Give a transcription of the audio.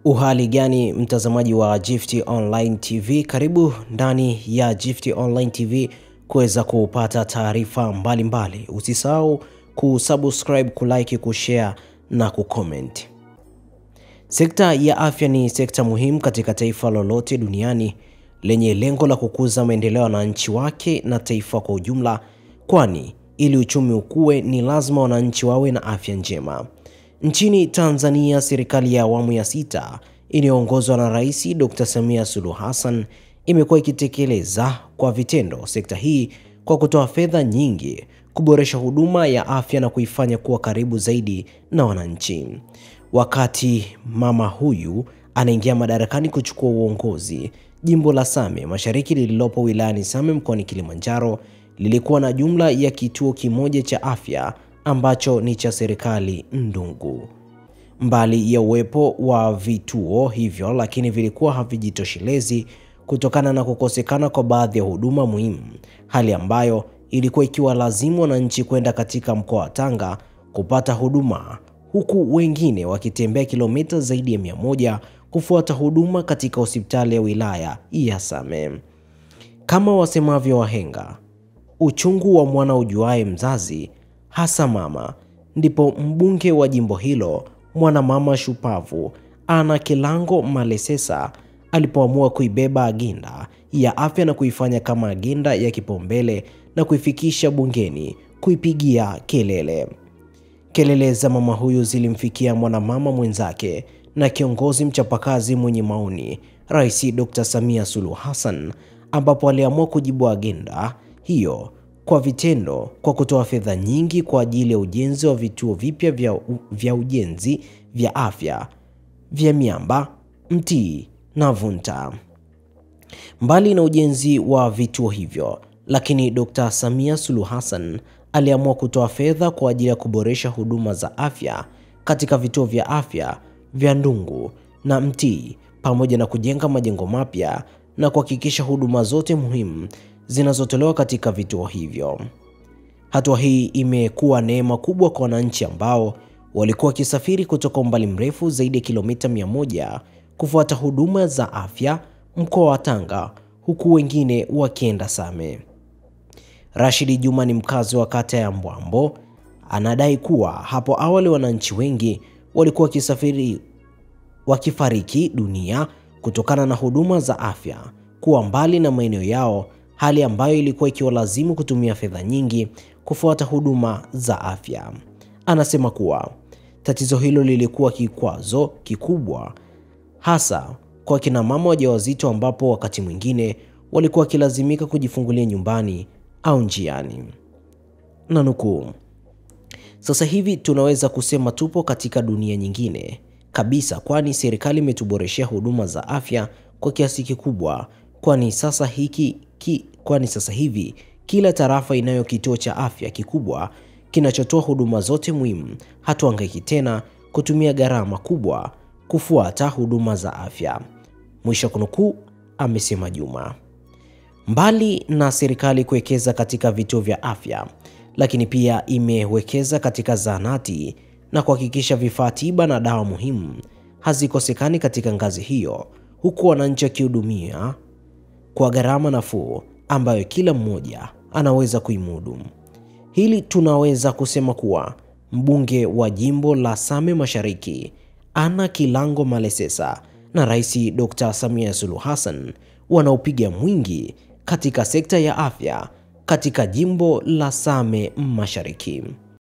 Uhali gani mtazamaji wa Gift Online TV, karibu ndani ya Gift Online TV kuweza kupata taarifa mbalimbali. Usisahau kusubscribe, kulike, kushare na kucomment. Sekta ya afya ni sekta muhimu katika taifa lolote duniani lenye lengo la kukuza maendeleo ya wananchi wake na taifa kwa ujumla, kwani ili uchumi ukue ni lazima wananchi wawe na afya njema. Nchini Tanzania, serikali ya awamu ya 6 inayoongozwa na Rais Dr. Samia Suluhu Hassan imekuwa ikitekeleza kwa vitendo sekta hii kwa kutoa fedha nyingi kuboresha huduma ya afya na kuifanya kuwa karibu zaidi na wananchi. Wakati mama huyu anaingia madarakani kuchukua uongozi, jimbo la Same Mashariki lililopo wilayani Same mkoani Kilimanjaro lilikuwa na jumla ya kituo kimoja cha afya ambacho ni cha serikali Ndungu. Mbali ya uwepo wa vituo hivyo, lakini vilikuwa havijitoshelezi kutokana na kukosekana kwa baadhi ya huduma muhimu, hali ambayo ilikuwa ikiwa lazimu wananchi kwenda katika mkoa wa Tanga kupata huduma, huku wengine wakitembea kilomita zaidi ya 100 kufuata huduma katika hospitali ya wilaya ya Same. Kama wasemavyo wahenga, uchungu wa mwana ujuae mzazi, hasa mama. Ndipo mbunge wa jimbo hilo, mwana mama shupavu Anna Kilango Malesesa, alipoamua kuibeba agenda ya afya na kuifanya kama agenda ya kipaumbele na kuifikisha bungeni kuipigia kelele. Kelele za mama huyu zilimfikia mwanamama mwenzake na kiongozi mchapakazi mwenye maoni, Rais Dr. Samia Suluhu Hassan, ambapo aliamua kujibu agenda hiyo kwa vitendo kwa kutoa fedha nyingi kwa ajili ya ujenzi wa vituo vipya vya ujenzi vya afya vya Miamba, Mtii na Vunta. Mbali na ujenzi wa vituo hivyo, lakini Dr. Samia Suluhu Hassan aliamua kutoa fedha kwa ajili ya kuboresha huduma za afya katika vituo vya afya vya Ndungu na Mtii, pamoja na kujenga majengo mapya na kuhakikisha huduma zote muhimu zinazotolewa katika vituo hivyo. Hatua hii imekuwa neema kubwa kwa wananchi ambao walikuwa wakisafiri kutoka umbali mrefu zaidi ya kilomita 100 kufuata huduma za afya mkoa wa Tanga, huku wengine wakienda Same. Rashidi Juma ni mkazi wa kata ya Mbwambo, anadai kuwa hapo awali wananchi wengi walikuwa wakifariki dunia kutokana na huduma za afya kuwa mbali na maeneo yao, hali ambayo ilikuwa ikiwalazimu kutumia fedha nyingi kufuata huduma za afya. Anasema kuwa tatizo hilo lilikuwa kikwazo kikubwa hasa kwa kina mama wajawazito, ambapo wakati mwingine walikuwa wakilazimika kujifungulia nyumbani au njiani. Na nukuu, sasa hivi tunaweza kusema tupo katika dunia nyingine kabisa, kwani serikali imetuboreshea huduma za afya kwa kiasi kikubwa, kwani sasa hivi kila tarafa inayo kituo cha afya kikubwa kinachotoa huduma zote muhimu. Hatuhangaiki tena kutumia gharama kubwa kufuata huduma za afya. Mwisho kunukuu, amesema Juma. Mbali na serikali kuwekeza katika vituo vya afya, lakini pia imewekeza katika zahanati na kuhakikisha vifaa tiba na dawa muhimu hazikosekani katika ngazi hiyo, huku wananchi wakihudumia kwa gharama nafuu ambayo kila mmoja anaweza kuimudu. Hili tunaweza kusema kuwa mbunge wa jimbo la Same Mashariki Anna Kilango Malesesa na Rais Dr. Samia Suluhu Hassan wanaopiga mwingi katika sekta ya afya katika jimbo la Same Mashariki.